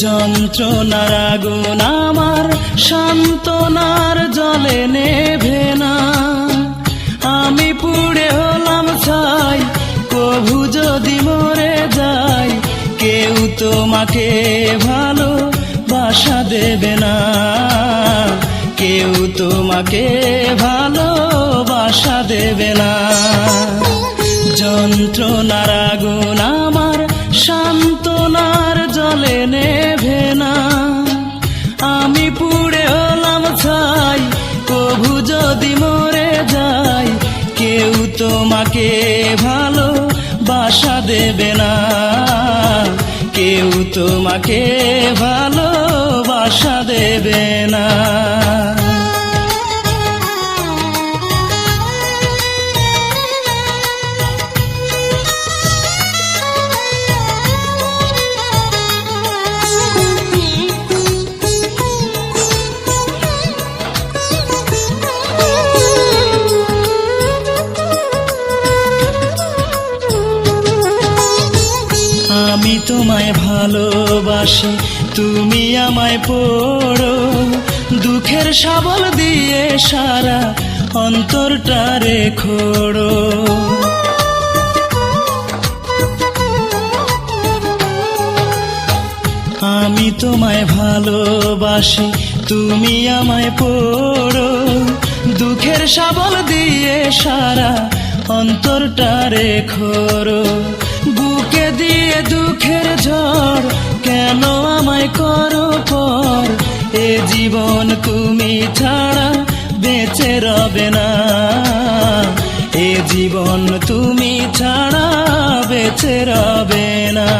যন্ত্রণার আগুন আমার সান্ত্বনার জলে নেভে না। আমি পুড়ে হলাম ছাই, কভু যদি মরে যাই, কেউ তোমাকে ভালোবাসা দেবে না, কেউ তোমাকে ভালোবাসা দেবে না। যন্ত্রণার আগুন আমার সান্ত্বনার জলে নেভে না। আমি পুড়ে হলাম ছাই, কভু যদি মরে যাই, কেউ তোমাকে ভালোবাসা দেবে না, কেউ তোমাকে ভালোবাসা দেবে না। আমি তোমায় ভালোবাসি, তুমি আমায় পড়ো, দুঃখের শাবল দিয়ে সারা অন্তরটা রেখোড়ো। আমি তোমায় ভালোবাসি, তুমি আমায় পড়ো, দুঃখের শাবল দিয়ে সারা অন্তরটা রেখোড়ো। বুকে দিয়ে দুঃখের ঝড় কেন আমায় করো পর, এ জীবন তুমি ছাড়া বেঁচে রবে না, এ জীবন তুমি ছাড়া বেঁচে রবে না।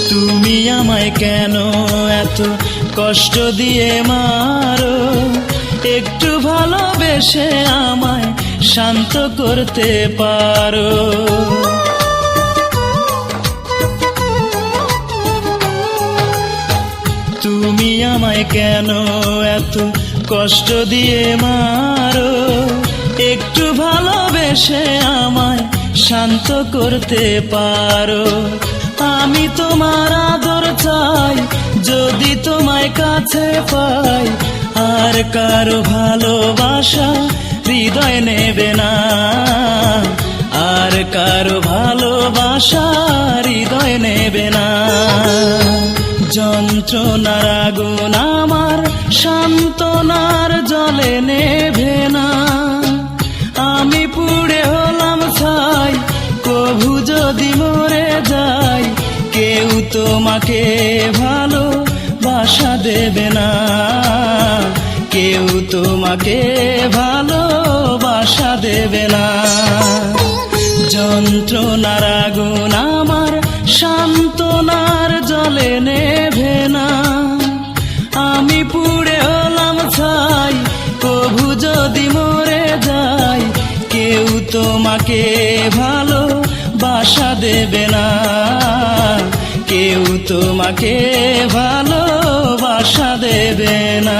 তুমি আমায় কেন এত কষ্ট দিয়ে মারো, একটু ভালোবেসে আমায় শান্ত করতে পারো। তুমি আমায় কেন এত কষ্ট দিয়ে মারো, একটু ভালোবেসে আমায় শান্ত করতে পারো। আমি তোমার আদর চাই, যদি তোমায় কাছে পাই, আর কারো ভালোবাসা হৃদয় নেবে না, আর কারো ভালোবাসা হৃদয় নেবে না। যন্ত্রণার আগুন আমার সান্ত্বনার জলে নেভে না। আমি পুড়ে হলাম ছাই, কভু যদি মরে যাই, কেউ তোমাকে ভালোবাসা দেবে না, কেউ তোমাকে ভালোবাসা দেবে না। যন্ত্রণার আগুন আমার সান্ত্বনার জলে নেভে না। আমি পুড়ে হলাম ছাই, কভু যদি মরে যাই, কেউ তোমাকে ভালোবাসা দেবে না, কেউ তোমাকে ভালোবাসা দেবে না।